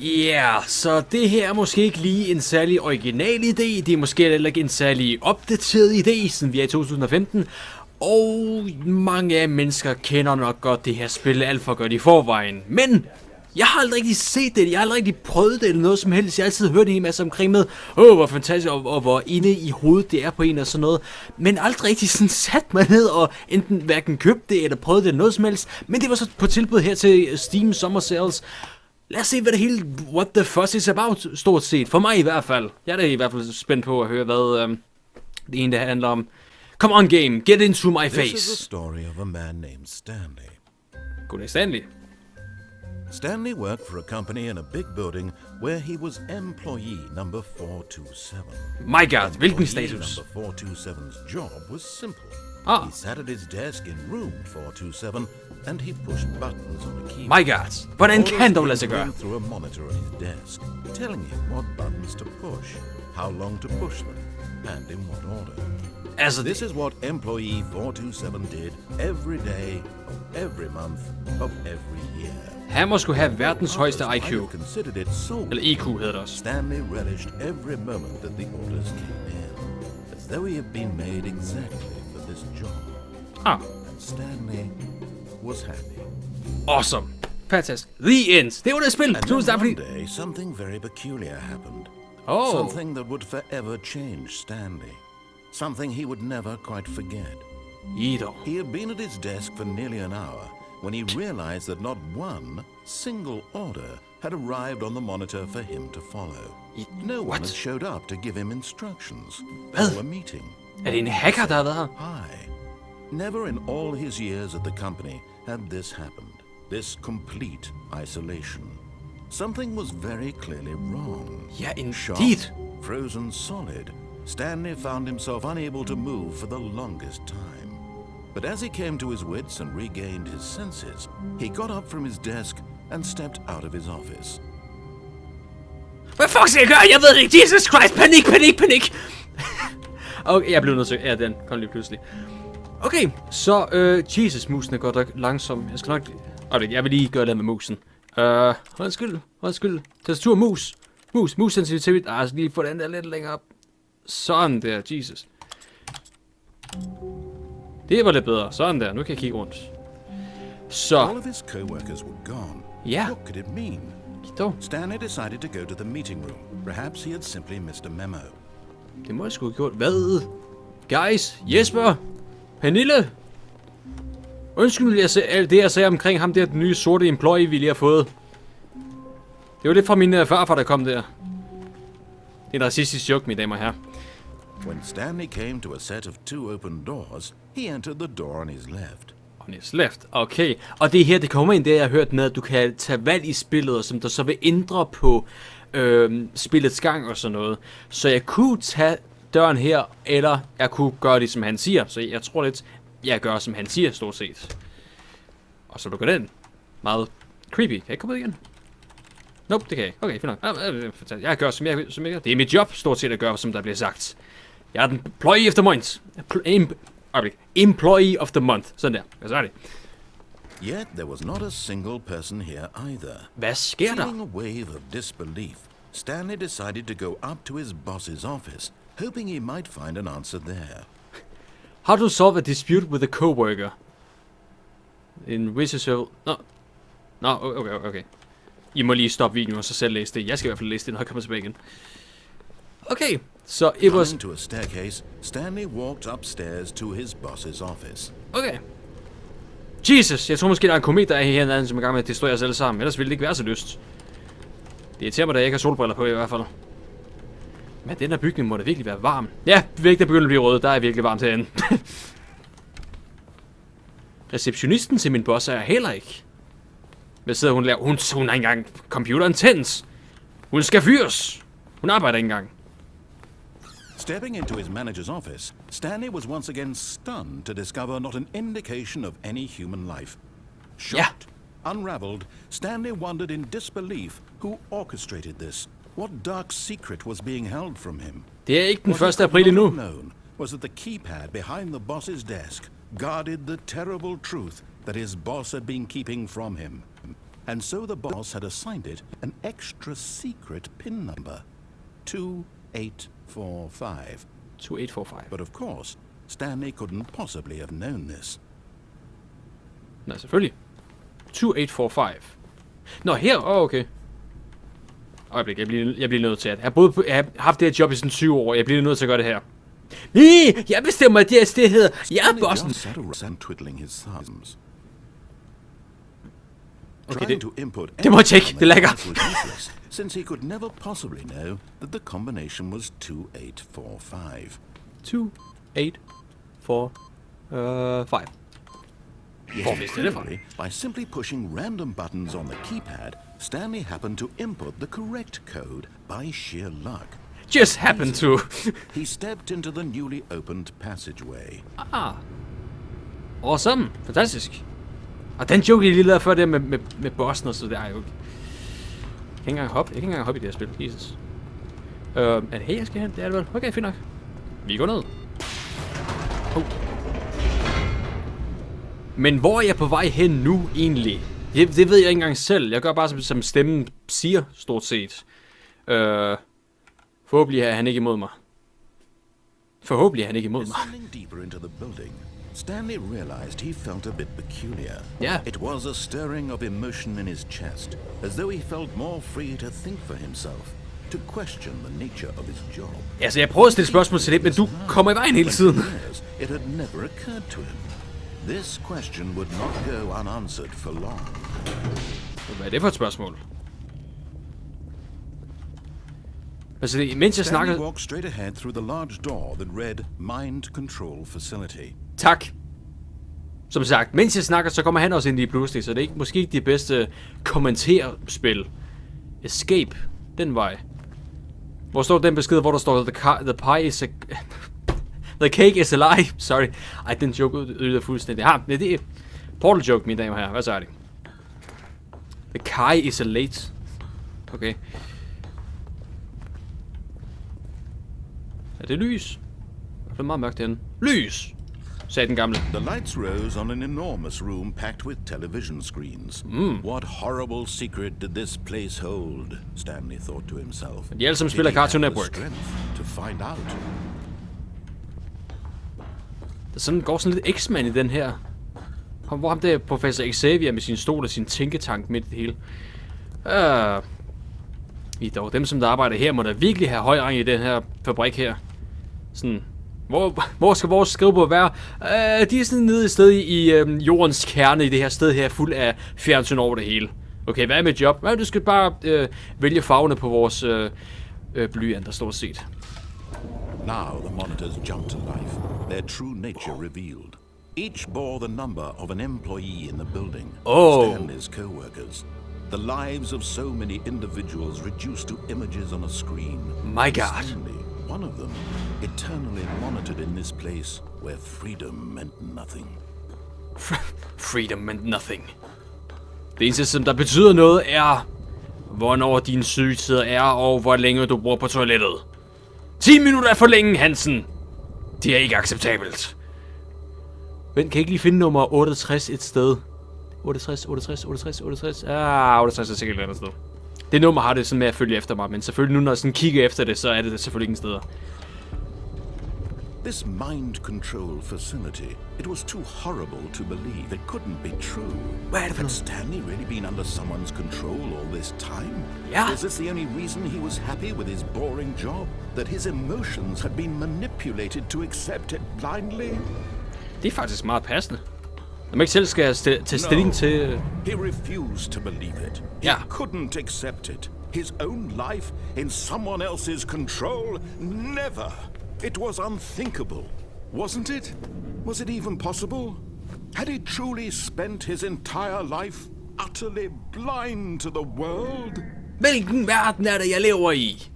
Ja, så det her er måske ikke lige en særlig original idé. Det er måske heller ikke en særlig opdateret idé, siden vi er i 2015. Og mange af mennesker kender nok godt det her spil alt for godt i forvejen. Men jeg har aldrig rigtig set det, jeg har aldrig rigtig prøvet det eller noget som helst. Jeg har altid hørt en masse omkring med, hvor fantastisk og hvor inde i hovedet det er på en og sådan noget. Men aldrig rigtig sådan sat mig ned og enten hverken købt det eller prøvet det eller noget som helst. Men det var så på tilbud her til Steam Summer Sales. Lad os se, hvad det hele What the Fuss is about, stort set. For mig i hvert fald. Jeg er da i hvert fald spændt på at høre, hvad det ene der handler om. Come on game, get into my face. This is the story of a man named Stanley. Goddag Stanley. Stanley worked for a company in a big building where he was employee number 427. My god, hvilken status? Number 427's job was simple. Ah. He sat at his desk in room 427 and he pushed buttons on a keyboard. My god, hvordan kan dog lade sig gøre? Through a monitor on his desk, telling him what buttons to push, how long to push them, and in what order. Altså, This is what employee 427 did every day, of every month, of every year. han må skulle have verdens højeste IQ. Considered it so. Eller IQ hedder det også. Stanley relished every moment that the orders came in, as though he had been made exactly for this job. Ah, And Stanley was happy. awesome. Fantastisk. The end. Det var det spil. And Tusind tak then fordi... one day, something very peculiar happened. Oh. Something that would forever change Stanley. Something he would never quite forget. Ido. He had been at his desk for nearly an hour when he realized that not one single order had arrived on the monitor for him to follow. No one had showed up to give him instructions or a meeting. Er det en hacker, der har været her? Hi. Never in all his years at the company had this happened. This complete isolation. Something was very clearly wrong. Ja, indeed. Shocked, frozen solid, Stanley found himself unable to move for the longest time. But as he came to his wits and regained his senses, he got up from his desk and stepped out of his office. Hvad fuck skal jeg gøre? Jeg ved det ikke. Jesus Christ. Panik, panik, panik. Okay, jeg blev nødt til... Ja, den kom lige pludselig. Okay, så... Jesus, musen er godt nok langsom. Jeg skal nok... Okay, jeg vil lige gøre det med musen. Undskyld. Tastatur, mus. Mus sensitivitet. Jeg skal lige få den der lidt længere op. Sådan der, Jesus. Det var lidt bedre. Sådan der, nu kan jeg kigge rundt. Så. All of his co-workers were gone. Ja. What could it mean? Dog. Stanley decided to go to the meeting room. Perhaps he had simply missed a memo. Det må jeg sgu have gjort. Hvad? Guys, Jesper, Pernille. Undskyld, alt det jeg sagde omkring ham der, den nye sorte employee, vi lige har fået. Det var lidt fra min farfar, der kom der. Det er en racistisk joke, mine damer og herrer. When Stanley came to a set of 2 open doors, he entered the door on his left. On his left, okay. Og det er her, det kommer ind, det jeg har hørt med, at du kan tage valg i spillet, som der så vil ændre på spillets gang og sådan noget. Så jeg kunne tage døren her, eller jeg kunne gøre det, som han siger. Så jeg tror lidt, jeg gør, som han siger, stort set. Og så lukker den. Meget creepy. Kan jeg komme ud igen? Nope, det kan jeg ikke. Okay, fint nok. Jeg gør, som jeg gør. Det er mit job, stort set, at gøre, som der bliver sagt. Jeg er den employee of the month. Employee of the month. Sådan der. Hvad så er det? Yet there was not a single person here either. Hvad sker der? Feeling a wave of disbelief, Stanley decided to go up to his boss's office, hoping he might find an answer there. How to solve a dispute with a coworker? In which No, okay. I må lige stoppe videoen og så selv læse det. Jeg skal i hvert fald læse det, når jeg kommer tilbage igen. Okay, så it was... Coming to a staircase, Stanley walked upstairs to his boss's office. Okay. Jesus, jeg tror måske, der er en komet, der er herinde, som er i gang med at destruere os alle sammen. Ellers ville det ikke være så lyst. Det irriterer mig, da jeg ikke har solbriller på i hvert fald. Men den her bygning må da virkelig være varm. Ja, væk der begynder at blive rød. Der er virkelig varmt herinde. Receptionisten til min boss er heller ikke. Hvad sidder hun laver? Hun har ikke engang computeren tændt. Hun skal fyres. Hun arbejder ikke engang. Stepping into his manager's office, Stanley was once again stunned to discover not an indication of any human life. Shocked, unraveled, Stanley wondered in disbelief who orchestrated this. What dark secret was being held from him? Det er ikke den 1. april endnu. Known was that the keypad behind the boss's desk guarded the terrible truth that his boss had been keeping from him. and so the boss had assigned it an extra secret pin number, 2845. 2845. But of course, Stanley couldn't possibly have known this. Nej, selvfølgelig. 2845. Nå, her. Okay. Øjeblik, jeg bliver nødt til at... Jeg har haft det her job i sådan 20 år. Jeg bliver nødt til at gøre det her. Nej, jeg bestemmer det hedder. Jeg er bossen. Okay, det må jeg tjekke. Det lækker. Since he could never possibly know that the combination was 2845. 2845. By simply pushing random buttons on the keypad, Stanley happened to input the correct code by sheer luck. Just happened to. He stepped into the newly opened passageway. Awesome. Fantastisk. Og den joke, jeg lige lavede før der med bossen og så der. Jeg kan ikke engang hoppe. I det her spil. Jesus. Er det her, jeg skal hen? Det er det vel. Okay, fint nok. Vi går ned. Men hvor er jeg på vej hen nu, egentlig? Det ved jeg ikke engang selv. Jeg gør bare, som stemmen siger, stort set. Forhåbentlig er han ikke imod mig. Stanley realized he felt a bit peculiar. Yeah. It was a stirring of emotion in his chest, as though he felt more free to think for himself, to question the nature of his job. Altså, jeg prøver at stille spørgsmål til det, men du kommer i vejen hele tiden. It had never occurred to him. This question would not go unanswered for long. Hvad er det for et spørgsmål? Altså, mens jeg snakker... Stanley walked straight ahead through the large door that read Mind Control Facility. Tak. Som sagt, mens jeg snakker, så kommer han også ind lige pludselig, så det er ikke, måske ikke det bedste kommenterspil. Escape. Den vej. Hvor står den besked, hvor der står, the pie is a... The cake is a lie. Sorry. Ej, den joke ud fuldstændig. Det er portal joke, mine damer og herrer. Hvad så er det? The pie is a late. Okay. Er det lys? Det er meget mørkt derinde. Lys! Sagde den gamle. The lights rose on an enormous room packed with television screens. What horrible secret did this place hold? Stanley thought to himself. De alle som spiller Cartoon Network. To find out. Der sådan går sådan lidt X-Man i den her. Hvor ham der professor Xavier med sin stol og sin tænketank midt i det hele. Vi dog dem som der arbejder her må da virkelig have høj rang i den her fabrik her. Sådan. Hvor skal vores skrivebord være? De er sådan nede i sted i jordens kerne i det her sted her, fuld af fjernsyn over det hele. Okay, hvad er mit job? Du skal bare vælge farverne på vores blyanter, stort set. Now the monitors jumped to life, their true nature revealed. Each bore the number of an employee in the building, Stanley's co-workers. The lives of so many individuals reduced to images on a screen. My God. Stanley, one of them, eternally monitored in this place where freedom meant nothing. Freedom meant nothing. Det eneste, som der betyder noget, er, hvornår din sygetid er, og hvor længe du bruger på toilettet. 10 minutter er for længe, Hansen. Det er ikke acceptabelt. Vent, kan jeg ikke lige finde nummer 68 et sted? 68. 68 er sikkert et andet sted. Det nummer har det sådan med at følge efter mig, men selvfølgelig nu, når jeg sådan kigger efter det, så er det selvfølgelig ingen steder. This mind control facility, it was too horrible to believe. It couldn't be true. Had Stanley really been under someone's control all this time? Yeah. Was this the only reason he was happy with his boring job? That his emotions had been manipulated to accept it blindly? Det er faktisk meget passende. Når man ikke selv skal tage stilling til... He refused to believe it. He couldn't accept it. His own life in someone else's control? Never. It was unthinkable, wasn't it? Was it even possible? Had he truly spent his entire life utterly blind to the world? Hvilken verden er det, jeg lever i?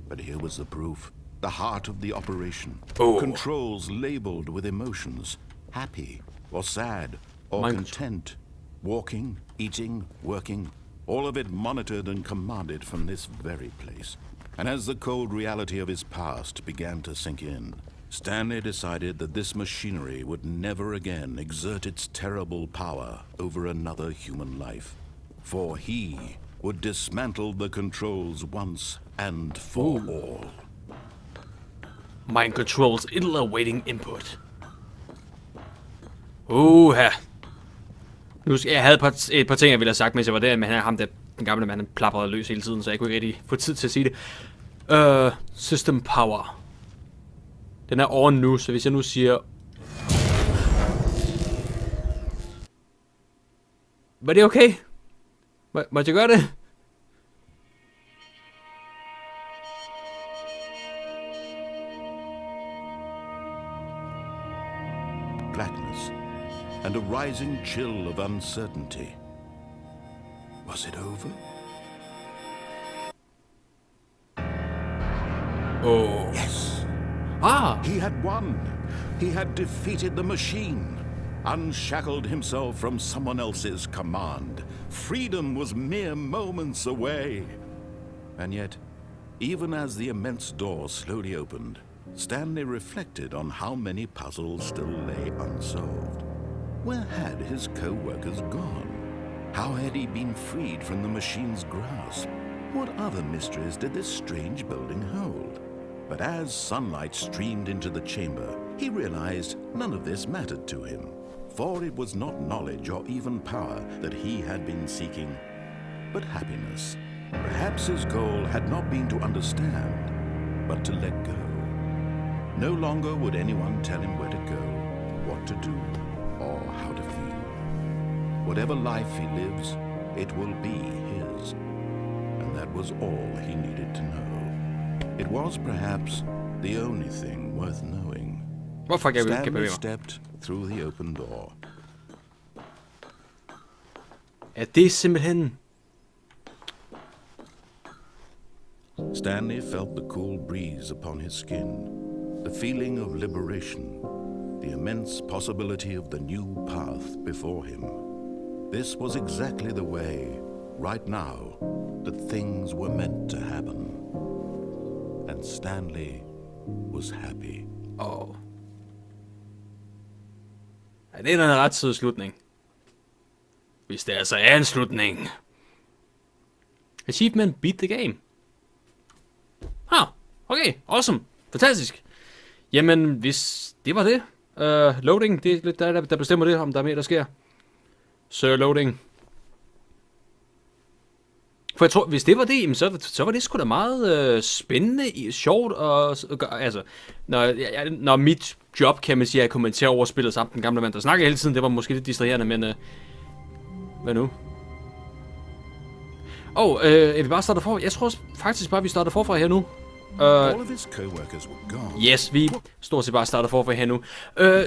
But here was the proof. The heart of the operation. Controls labeled with emotions. Happy or sad or content. Walking, eating, working. All of it monitored and commanded from this very place. And as the cold reality of his past began to sink in, Stanley decided that this machinery would never again exert its terrible power over another human life, for he would dismantle the controls once and for all. Mind controls, it'll awaiting input. Her. Nu skal jeg havde et par ting, jeg ville have sagt, mens jeg var der, men ham der, den gamle mand, plaprede løs hele tiden, så jeg kunne ikke rigtig få tid til at sige det. System power. Den er on nu, så hvis jeg nu siger... Var det okay? Måtte jeg gøre det? Blackness and a rising chill of uncertainty. Was it over? Oh. Yes. He had won. He had defeated the machine, unshackled himself from someone else's command. Freedom was mere moments away. And yet, even as the immense door slowly opened, Stanley reflected on how many puzzles still lay unsolved. Where had his co-workers gone? How had he been freed from the machine's grasp? What other mysteries did this strange building hold? But as sunlight streamed into the chamber, he realized none of this mattered to him, for it was not knowledge or even power that he had been seeking, but happiness. Perhaps his goal had not been to understand, but to let go. No longer would anyone tell him where to go, what to do, or how to feel. Whatever life he lives, it will be his. And that was all he needed to know. It was perhaps the only thing worth knowing. Stanley stepped through the open door. Det simpelthen... Stanley felt the cool breeze upon his skin, the feeling of liberation, the immense possibility of the new path before him. This was exactly the way, right now, that things were meant to happen. And Stanley was happy. Ja, det er en ret sød slutning. Hvis det altså er en slutning. Achievement, beat the game. Okay, awesome. Fantastisk. Jamen, hvis det var det. Loading, det er lidt der bestemmer det, om der er mere, der sker. Sir Loading. For jeg tror, hvis det var det, så var det sgu da meget spændende, sjovt, og altså, når mit job, kan man sige, at kommentere over spillet samt den gamle mand, der snakker hele tiden, det var måske lidt distraherende, men hvad nu? Er vi bare starter for? Jeg tror faktisk bare, vi starter forfra her nu. Yes, vi stort set bare starter forfra her nu.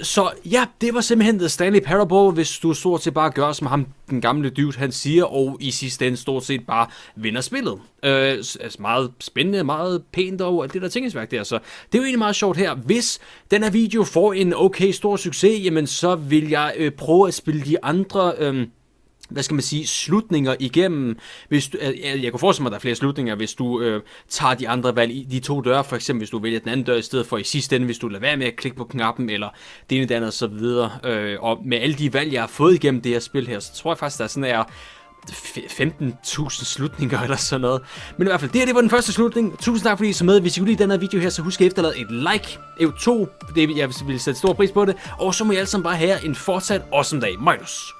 Så ja, det var simpelthen The Stanley Parable, hvis du stort set bare gør, som ham, den gamle dude, han siger, og i sidste ende stort set bare vinder spillet. Altså meget spændende, meget pænt og alt det der tingesværk der, så det er jo egentlig meget sjovt her. Hvis den her video får en okay stor succes, jamen så vil jeg prøve at spille de andre... hvad skal man sige, slutninger igennem. Hvis du, jeg kunne forestille mig, at der er flere slutninger, hvis du tager de andre valg i de to døre, for eksempel hvis du vælger den anden dør i stedet for i sidste ende, hvis du lader være med at klikke på knappen, eller det ene, det andet og så videre. Og med alle de valg, jeg har fået igennem det her spil her, så tror jeg faktisk, der er sådan her 15.000 slutninger eller sådan noget. Men i hvert fald, det var den første slutning. Tusind tak fordi I så med. Hvis I kunne lide den her video her, så husk at efterlade et like. Jeg vil sætte stor pris på det. Og så må I alle sammen bare have en fortsat awesome dag. Minus.